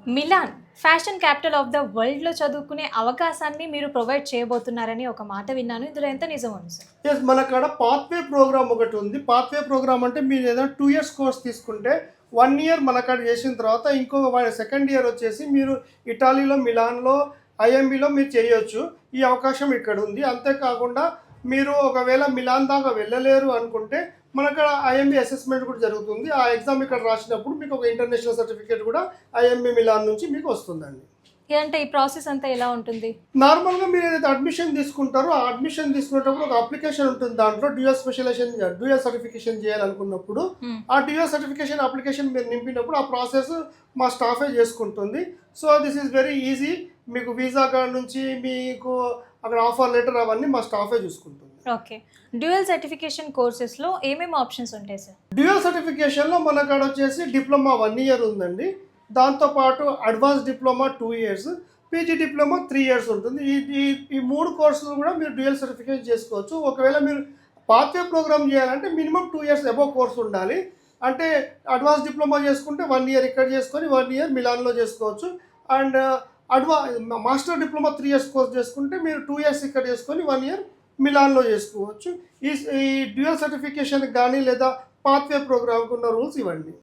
Melon fashion capital of the వరల్డ్‌లో చదువుకునే అవకాశాన్ని మీరు ప్రొవైడ్ చేయబోతున్నారని ఒక మాట విన్నాను. ఇందులో ఎంత నిజం ఉంది సార్? మనకాడ పాత్వే ప్రోగ్రామ్ ఒకటి ఉంది. పాత్వే ప్రోగ్రామ్ అంటే మీరు ఏదైనా 2 ఇయర్స్ కోర్స్ తీసుకుంటే 1 ఇయర్ మనకాడ చేసిన తర్వాత సెకండ్ ఇయర్ వచ్చేసి మీరు ఇటాలీలో మిలాన్‌లో, ఐఎంబీలో మీరు చేయొచ్చు. ఈ అవకాశం ఇక్కడ ఉంది. అంతేకాకుండా మీరు ఒకవేళ మిలాన్ దాకా వెళ్ళలేరు అనుకుంటే మనకాడ ఐఎంబీ అసెస్మెంట్ కూడా జరుగుతుంది. ఆ ఎగ్జామ్ ఇక్కడ రాసినప్పుడు మీకు ఒక ఇంటర్నేషనల్ సర్టిఫికేట్ కూడా ఐఎంబీ మిలాన్ నుంచి మీకు వస్తుందండి. అంటే ఈ ప్రాసెస్ అంతా ఎలా ఉంటుంది? నార్మల్‌గా మీరు ఏదైతే అడ్మిషన్ తీసుకుంటారో, ఆ అడ్మిషన్ తీసుకునేటప్పుడు ఒక అప్లికేషన్ ఉంటుంది. దాంట్లో డ్యూయల్ సర్టిఫికేషన్ చేయాలనుకున్నప్పుడు, హ్మ్. ఆ డ్యూయల్ సర్టిఫికేషన్ అప్లికేషన్ మీరు నింపినప్పుడు ఆ ప్రాసెస్ మా స్టాఫే చేసుకుంటుంది. So, this is very easy. మీకు వీసా కాడ నుంచి మీకు అక్కడ ఆఫర్ లెటర్ అవన్నీ మా స్టాఫే చూసుకుంటుంది. ఓకే. డ్యూయల్ సర్టిఫికేషన్ కోర్సెస్‌లో ఏమేమి ఆప్షన్స్ ఉంటాయి సార్? డ్యూయల్ సర్టిఫికేషన్‌లో మనకాడ వచ్చేసి డిప్లొమా 1 ఇయర్ ఉందండి. దాంతోపాటు advance diploma 2 years, PG diploma 3 years ఉంటుంది. ఈ ఈ ఈ 3 కోర్సులు కూడా మీరు డ్యూయల్ సర్టిఫికేట్ చేసుకోవచ్చు. ఒకవేళ మీరు పాత్వే ప్రోగ్రామ్ చేయాలంటే మినిమమ్ 2 ఇయర్స్ అబోవ్ కోర్స్ ఉండాలి. అంటే అడ్వాన్స్ డిప్లొమా చేసుకుంటే 1 ఇయర్ ఇక్కడ చేసుకొని 1 ఇయర్ మిలాన్‌లో చేసుకోవచ్చు. అండ్ అడ్వా మాస్టర్ డిప్లొమా 3 ఇయర్స్ కోర్స్ చేసుకుంటే మీరు 2 ఇయర్స్ ఇక్కడ చేసుకొని 1 ఇయర్ మిలాన్‌లో చేసుకోవచ్చు. ఈ ఈ డ్యూయల్ సర్టిఫికేషన్‌కి కానీ లేదా పాత్వే ప్రోగ్రామ్‌కి ఉన్న రూల్స్ ఇవన్నీ.